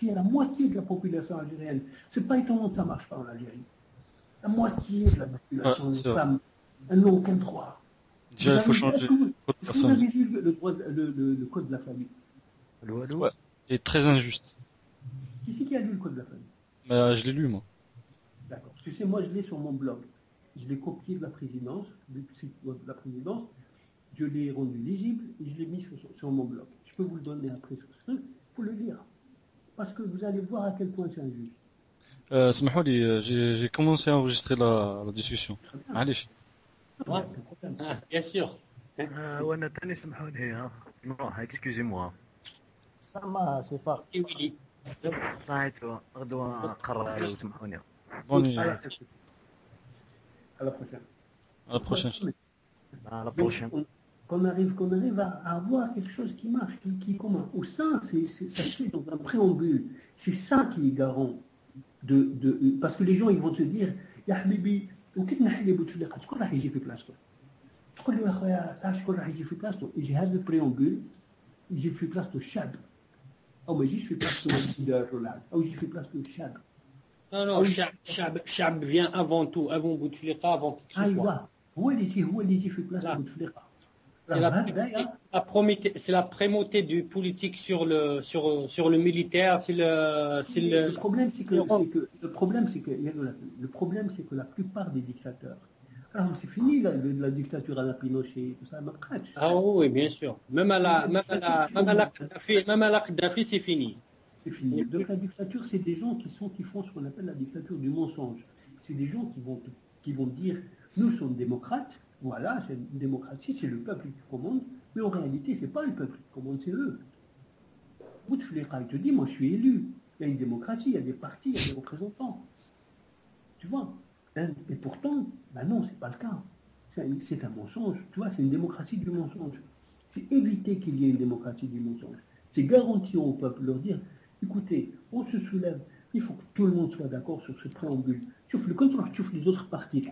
qui est la moitié de la population algérienne. C'est pas étonnant que ça marche pas en Algérie. La moitié de la population, les femmes, elles n'ont aucun droit. Déjà, il faut changer. Est-ce que vous avez lu le code de la famille? Ouais, il est très injuste. Qui c'est qui a lu le code de la famille? Je l'ai lu, moi. D'accord. Parce que c'est moi, je l'ai sur mon blog. Je l'ai copié de la présidence, du site web de la présidence. Je l'ai rendu lisible et je l'ai mis sur mon blog. Je peux vous le donner après sur ce truc. Il faut le lire. Parce que vous allez voir à quel point c'est injuste. اسمحوا لي, j'ai commencé à enregistrer la discussion. معليش. Bien sûr. وانا تاني سمحوني ها نروح اكسكيوزي ما سي فار ويلي صحيت غدوه نقرر وسمحوني Bonne nuit. À la prochaine. À la prochaine. à la prochaine. Qu'on arrive à avoir quelque chose qui marche, qui est commun. Au sein, ça se fait dans un préambule. C'est ça qui est garant parce que les gens ils vont te dire يا حبيبي وكي نحلي بوتفليقه شكون راح يجي في بلاصتو تقول له يا خويا تعرف شكون راح يجي في بلاصتو يجي هذا البريامبول يجي في بلاصتو الشعب او ما يجيش في بلاصتو الدار ولا او يجي في بلاصتو الشعب. Non, الشعب vient avant tout, avant Bouteflika, avant qui que ce soit. ايوه هو اللي يجي في بلاصتو بوتفليقه. C'est la primauté du politique sur le militaire. Le problème, c'est que la plupart des dictateurs. Alors, c'est fini la dictature à la Pinochet, tout ça, Ah oui, bien sûr. Même à la Kadhafi, c'est fini. C'est fini. Donc la dictature, c'est des gens qui font ce qu'on appelle la dictature du mensonge. C'est des gens qui vont dire, nous sommes démocrates. Voilà, c'est une démocratie, c'est le peuple qui commande, mais en réalité, c'est pas le peuple qui commande, c'est eux. Bouteflika, il te dit, moi je suis élu, il y a une démocratie, il y a des partis, il y a des représentants. Tu vois? Et pourtant, ben non, c'est pas le cas. C'est un mensonge, tu vois, c'est une démocratie du mensonge. C'est éviter qu'il y ait une démocratie du mensonge. C'est garantir au peuple, leur dire, écoutez, on se soulève, il faut que tout le monde soit d'accord sur ce préambule. Quand tu vois les autres partis,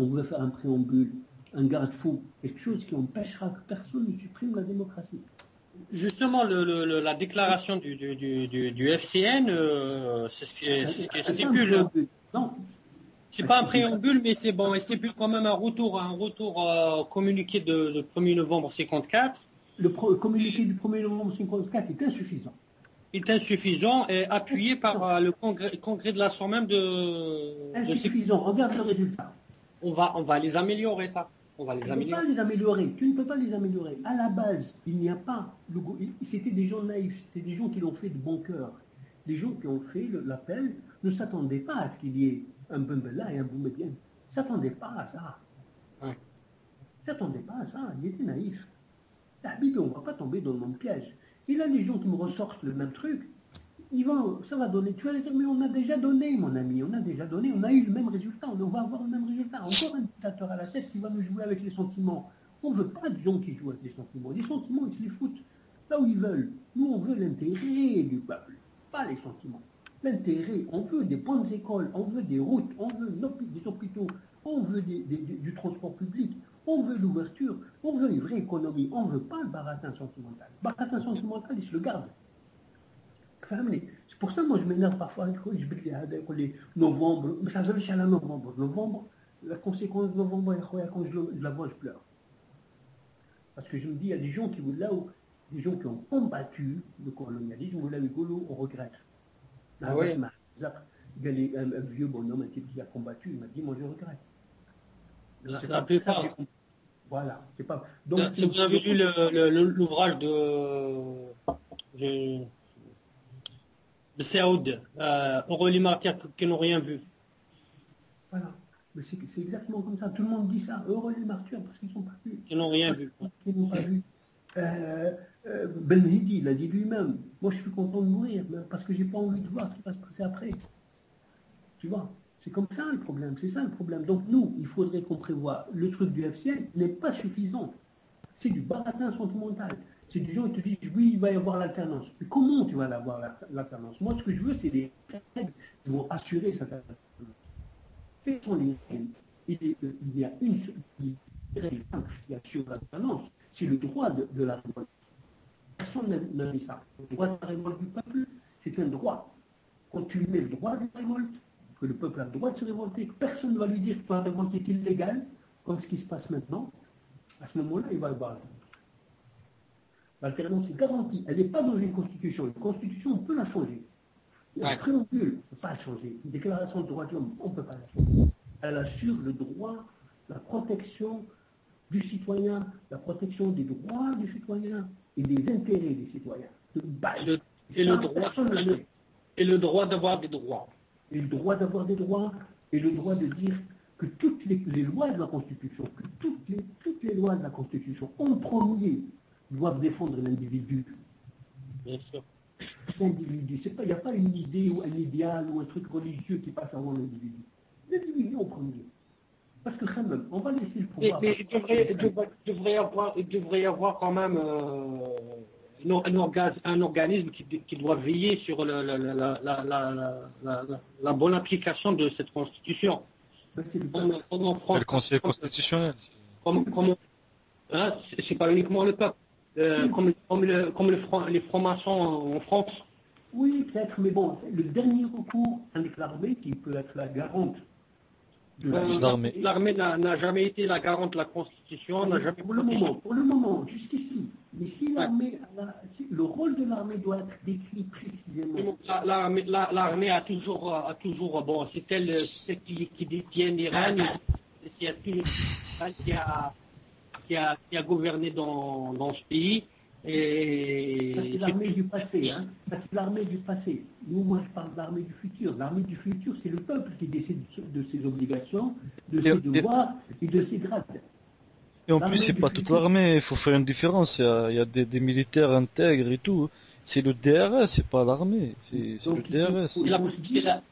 on veut faire un préambule, un garde-fou, quelque chose qui empêchera que personne ne supprime la démocratie. Justement, la déclaration du FCN, c'est ce qui stipule. Non. C'est pas un préambule, mais c'est bon. Il stipule quand même un retour communiqué de 1er novembre 54. Le communiqué du 1er novembre 54 est insuffisant. Est insuffisant et appuyé par le congrès de l'Assemblée même de... Insuffisant, regarde le résultat. On va les améliorer, ça. On va les améliorer. Tu ne peux pas les améliorer. Tu ne peux pas les améliorer. À la base, il n'y a pas... C'était des gens naïfs, c'était des gens qui l'ont fait de bon cœur. Les gens qui ont fait l'appel ne s'attendaient pas à ce qu'il y ait un Bembella et un Boumediene. Ils ne s'attendaient pas à ça. Ouais. Ils ne s'attendaient pas à ça. Ils étaient naïfs. On ne va pas tomber dans le même piège. Et là, les gens qui me ressortent le même truc, ça va donner. Tu vas les dire, mais on a déjà donné, mon ami, on a déjà donné, on a eu le même résultat, on va avoir le même résultat. Encore un dictateur à la tête qui va nous jouer avec les sentiments. On ne veut pas de gens qui jouent avec les sentiments. Les sentiments, ils se les foutent là où ils veulent. Nous, on veut l'intérêt du peuple, pas les sentiments. L'intérêt, on veut des bonnes écoles, on veut des routes, on veut des hôpitaux, on veut du transport public. On veut l'ouverture, on veut une vraie économie, on ne veut pas le baratin sentimental. Le baratin sentimental, il se le garde. C'est pour ça que moi je m'énerve parfois, je dis novembre, mais ça se fait à novembre. Novembre, la conséquence de novembre, quand je la vois, je pleure. Parce que je me dis, il y a des gens qui ont combattu le colonialisme, on regrette. Ah oui. Il y a un vieux bonhomme, un type qui a combattu, il m'a dit, moi je regrette. La plupart. Voilà, c'est pas. Donc, si vous avez lu l'ouvrage de Saoud, Heureux les martyrs qui n'ont rien vu. Voilà, mais c'est exactement comme ça. Tout le monde dit ça. Heureux les martyrs parce qu'ils n'ont pas vu. Qui n'ont rien vu. Qui n'ont pas vu. Ben Hidi, il a dit lui-même. Moi, je suis content de mourir parce que j'ai pas envie de voir ce qui va se passer après. Tu vois. C'est comme ça le problème, c'est ça le problème. Donc nous, il faudrait qu'on prévoie. Le truc du FCN n'est pas suffisant. C'est du baratin sentimental. C'est des gens qui te disent, oui, il va y avoir l'alternance. Mais comment tu vas avoir l'alternance? Moi, ce que je veux, c'est des règles qui vont assurer cette alternance. Quelles sont les règles? Il y a une règle qui assure l'alternance. C'est le droit de la révolte. Personne n'a mis ça. Le droit de la révolte du peuple, c'est un droit. Quand tu mets le droit de révolte, que le peuple a le droit de se révolter, que personne ne va lui dire que ta révolte est illégale, comme ce qui se passe maintenant, à ce moment-là, il va le battre. L'alternance est garantie. Elle n'est pas dans une constitution. Une constitution, on peut la changer. Un préambule, on ne peut pas la changer. Une déclaration de droits de l'homme, on ne peut pas la changer. Elle assure le droit, la protection du citoyen, la protection des droits du citoyen et des intérêts des citoyens. Et le droit d'avoir des droits. Et le droit d'avoir des droits, et le droit de dire que toutes les lois de la Constitution, que toutes les lois de la Constitution, en premier, doivent défendre l'individu. Bien sûr. L'individu, il n'y a pas une idée ou un idéal ou un truc religieux qui passe avant l'individu. L'individu en premier. Parce que quand même, on va laisser le pouvoir. Mais il devrait y avoir quand même un organisme qui doit veiller sur la bonne application de cette constitution. Le Conseil constitutionnel. C'est pas uniquement le peuple. Comme les francs-maçons en France. Oui, peut-être, mais bon, le dernier recours avec l'armée qui peut être la garante de l'armée. L'armée n'a jamais été la garante de la Constitution, n'a jamais pour le moment, jusqu'ici. Mais si l'armée, le rôle de l'armée doit être décrit précisément. L'armée a toujours, bon, c'est elle qui détient les rênes, c'est elle qui a gouverné dans ce pays. Et ça, c'est l'armée du passé, hein. Ça, c'est l'armée du passé. Nous, moi, je parle de l'armée du futur. L'armée du futur, c'est le peuple qui décide de ses obligations, de ses devoirs et de ses grades. Et en plus, c'est pas toute l'armée, il faut faire une différence. Il y a des militaires intègres et tout. C'est le DRS, c'est pas l'armée, c'est le DRS.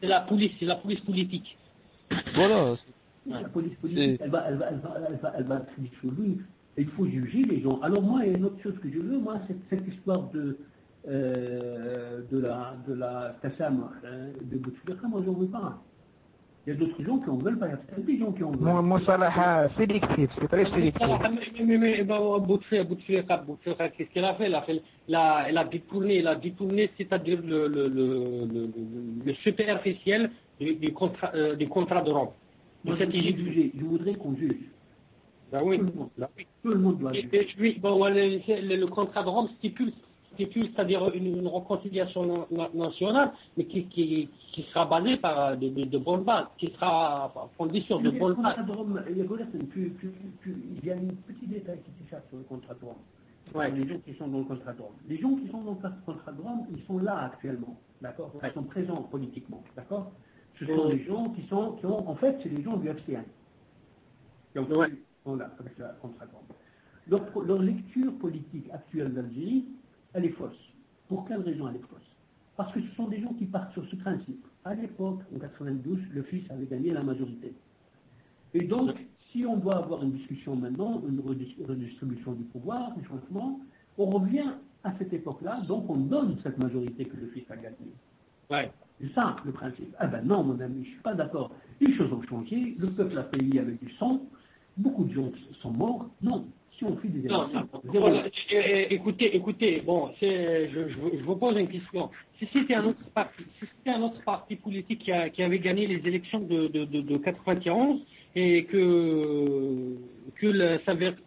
C'est la police politique. Voilà. La police politique, elle va crier sur lui. Il faut juger les gens. Alors moi, il y a une autre chose que je veux, moi, c'est cette histoire de la Kassam, de Bouteflika, moi, j'en veux pas. Il y a d'autres gens qui en veulent pas. Il y a des gens qui en veulent. مصالحة sélective, c'est très sélectif. Mais Bouteflika, qu'est-ce qu'elle a fait? Elle a détourné, c'est-à-dire le superficiel du contrat de Rome. Moi, je voudrais qu'on juge. Ben oui. Tout le monde doit juger. Le contrat de Rome stipule, c'est-à-dire une réconciliation nationale, mais qui sera basée par de bonnes bases, qui sera fondée sur de bonnes bases. Il y a un petit détail qui s'échappe sur le contrat de Rome. Ouais. Les gens qui sont dans le contrat de Rome. Les gens qui sont dans le contrat de Rome, ils sont là actuellement, d'accord. Ils sont présents politiquement, d'accord. Ce sont des gens qui ont, en fait, c'est les gens du FCN. Donc, ils sont là, avec le contrat de Rome. Leur lecture politique actuelle d'Algérie, elle est fausse. Pour quelle raison elle est fausse? Parce que ce sont des gens qui partent sur ce principe. À l'époque, en 92, le fils avait gagné la majorité. Et donc, si on doit avoir une discussion maintenant, une redistribution du pouvoir, un changement, on revient à cette époque-là, donc on donne cette majorité que le fils a gagnée. Ouais. C'est ça le principe. Ah ben non, mon ami, je ne suis pas d'accord. Les choses ont changé, le peuple a payé avec du sang, beaucoup de gens sont morts. Non. Si on fait des élections. Écoutez, bon, je vous pose une question. Si c'était un autre parti politique qui avait gagné les élections de 91 et que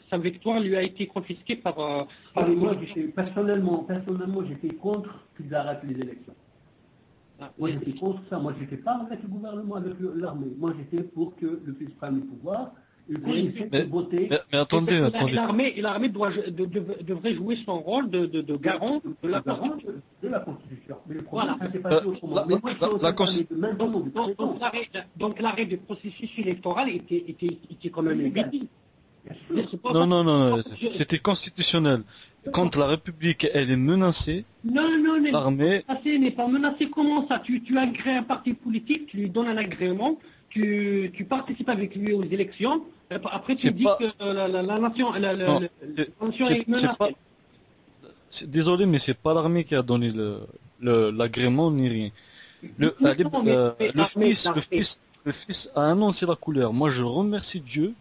sa victoire lui a été confisquée par moi, personnellement, j'étais contre qu'ils arrêtent les élections. Moi, j'étais contre ça. Moi, j'étais pas avec le gouvernement, avec l'armée. Moi, j'étais pour que le fils prenne le pouvoir. Mais attendez. L'armée devrait jouer son rôle de garant de la Constitution. Mais le problème, ça s'est passé autrement. Donc l'arrêt du processus électoral était quand même légitime. Non, c'était constitutionnel. Quand la République, elle est menacée, l'armée... n'est pas menacée. Comment ça? Tu agrées un parti politique, tu lui donnes un agrément, tu participes avec lui aux élections, après tu dis que la nation est menacée. Désolé, mais c'est pas l'armée qui a donné l'agrément ni rien. Le fils a annoncé la couleur. Moi, je remercie Dieu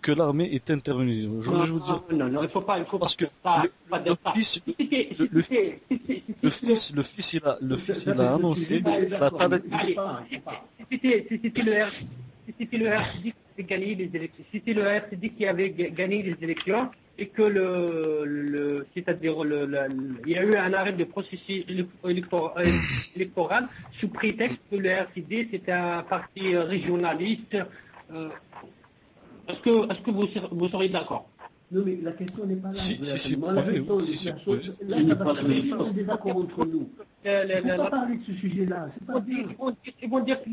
que l'armée est intervenue. Je veux dire, non, il faut pas parce que pas dire ça. le fils, il a annoncé la Si c'était le RCD qui avait gagné les élections, si c'était le RCD qui avait gagné les élections et que c'est-à-dire il y a eu un arrêt de processus électoral sous prétexte que le RCD c'était un parti régionaliste. Est-ce que vous seriez d'accord? Non, mais la question n'est pas là. Si, Moi, la question, là, ça va faire des désaccords entre nous. Il ne faut pas parler de ce sujet-là. Ils vont dire que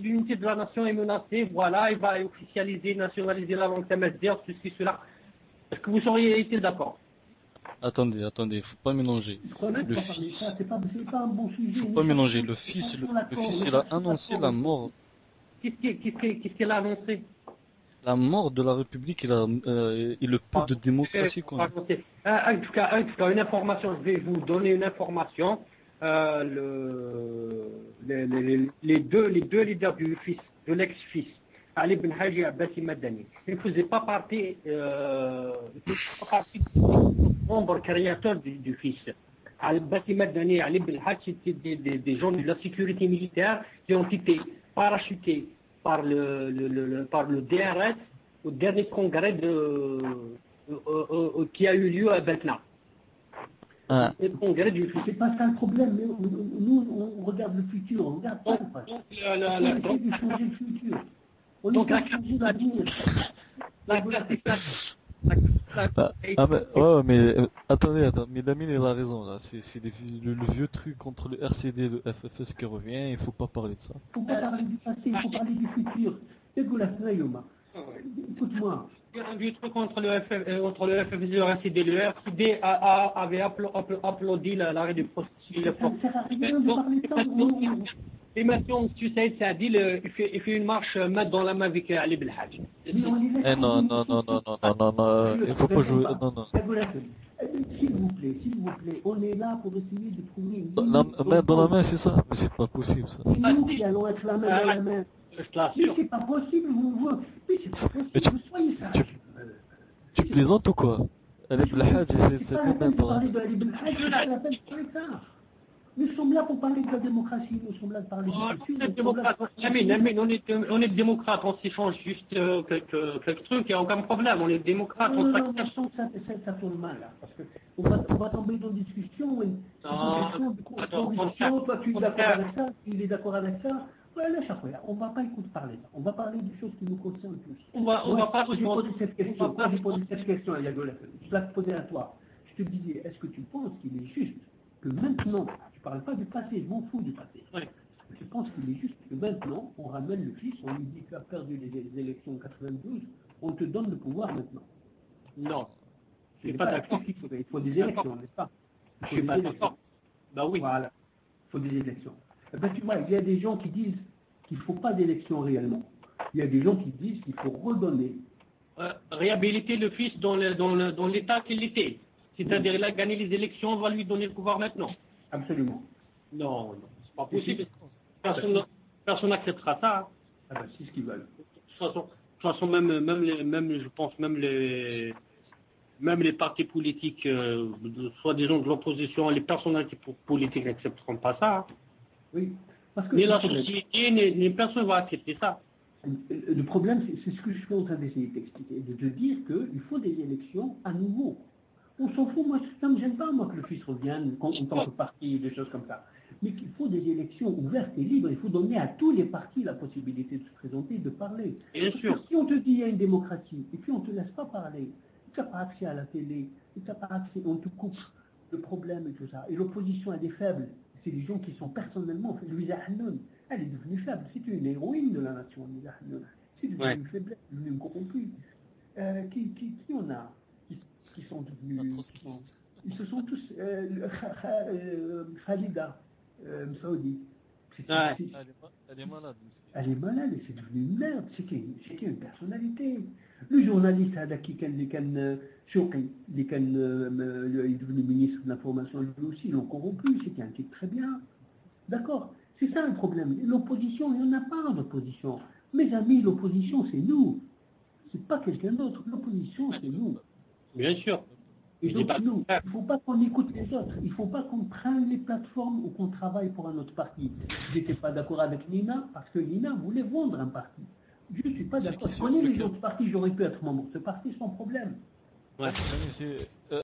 l'unité de la nation est menacée, voilà, il va officialiser, nationaliser la langue tamazight, ceci, cela. Est-ce que vous seriez été d'accord? Attendez, il faut pas mélanger. Le fils, c'est pas un bon sujet. faut pas mélanger. Le fils, il a annoncé la mort. Qu'est-ce qu'il a annoncé? La mort de la République et le peu de démocratie qu'on a. En tout cas, une information, je vais vous donner une information. Les deux leaders du fils, de l'ex-fils, Ali Ben Haji et Abbasi Madani, ils ne faisaient pas partie des membres créateurs du fils. Abbasi Madani et Ali Ben Haji, c'était des gens de la sécurité militaire qui ont été parachutés par le DRS au dernier congrès qui a eu lieu à Betna. Le congrès du futur. C'est pas ça le problème, mais nous on regarde le futur, on regarde pas le passé. On essaie de changer le futur. On essaie de changer l'avenir. Mais attendez, mais Lamine il a raison là, c'est le vieux truc entre le RCD et le FFS qui revient, il faut pas parler de ça. Il faut pas parler du passé, il faut parler du futur. Écoute-moi. Il y a un vieux truc entre le FFS et le RCD. Le RCD avait applaudi l'arrêt du processus. Ça ne sert à rien de parler de ça. Et maintenant, tu sais, ça dit, il fait une marche main dans la main avec Ali Belhadj. Non, il faut pas jouer. Non. S'il vous plaît, on est là pour essayer de trouver une la main dans la main, c'est ça? Mais c'est pas possible ça. C'est nous qui allons être la main dans la main. Mais c'est pas possible, mais c'est pas possible, soyez sages. Tu plaisantes ou quoi? Ali Belhadj, c'est pas la peine de parler de Ali Belhadj, c'est pas la peine de parler de ça. Nous sommes là pour parler de la démocratie, nous sommes là pour parler de Amine, on est démocrate, on s'échange juste quelques trucs, il n'y a aucun problème, on est démocrate. Non, ça tourne mal là, parce qu'on va tomber dans une discussion, toi tu es d'accord avec ça, il est d'accord avec ça, voilà, on ne va pas écouter parler là, on va parler des choses qui nous concernent tous. On va pas poser cette question, je la poser à toi. Je te disais, est-ce que tu penses qu'il est juste que maintenant, je ne parle pas du passé, je m'en fous du passé. Oui. Je pense qu'il est juste que maintenant, on ramène le fils, on lui dit tu as perdu les élections 92, on te donne le pouvoir maintenant. Non. Je ne suis pas d'accord. Il faut des élections, n'est-ce pas? Je ne suis pas d'accord. Ben oui. Voilà. Il faut des élections. Ben, tu vois, il y a des gens qui disent qu'il ne faut pas d'élections réellement. Il y a des gens qui disent qu'il faut redonner. Réhabiliter le fils dans l'état qu'il était. C'est-à-dire qu'il a gagné les élections, on va lui donner le pouvoir maintenant. Absolument. Non, c'est pas possible. Personne n'acceptera ça. Ah ben, c'est ce qu'ils veulent. De toute façon, je pense même les partis politiques, soi-disant de l'opposition, les personnalités politiques n'accepteront pas ça. Oui. Parce que ni la société, ni personne ne va accepter ça. Le problème, c'est ce que je suis en train d'essayer d'expliquer, de dire qu'il faut des élections à nouveau. On s'en fout, moi, ça ne me gêne pas, moi, que le fils revienne en tant que parti, des choses comme ça. Mais qu'il faut des élections ouvertes et libres, il faut donner à tous les partis la possibilité de se présenter, de parler. Bien sûr. Si on te dit qu'il y a une démocratie, et puis on ne te laisse pas parler, tu n'as pas accès à la télé, tu n'as pas accès, on te coupe le problème et tout ça. Et l'opposition, elle est faible. C'est des gens qui sont personnellement, Louisa Hannoun, elle est devenue faible. C'est une héroïne de la nation, Louisa Hannoun. C'est devenue faiblesse, devenue corrompue. Qui on a qui sont devenus... Ils se sont tous... Khalida, Saoudi. Elle est malade. Elle est malade et c'est devenu une merde. C'est une personnalité. Le journaliste qui Chouki, il est devenu ministre de l'information, lui aussi, ils l'ont corrompu. C'était un type très bien. D'accord. C'est ça le problème. L'opposition, il n'y en a pas d'opposition. Mes amis, l'opposition, c'est nous. C'est pas quelqu'un d'autre. L'opposition, c'est nous. Bien sûr. Et Je dis donc, pas nous, ça. il ne faut pas qu'on écoute les autres. Il ne faut pas qu'on prenne les plateformes ou qu'on travaille pour un autre parti. Je n'étais pas d'accord avec Nina parce que Nina voulait vendre un parti. Je ne suis pas d'accord. Je connais les autres partis, j'aurais pu être membre de ce parti sans problème. Ouais. C'est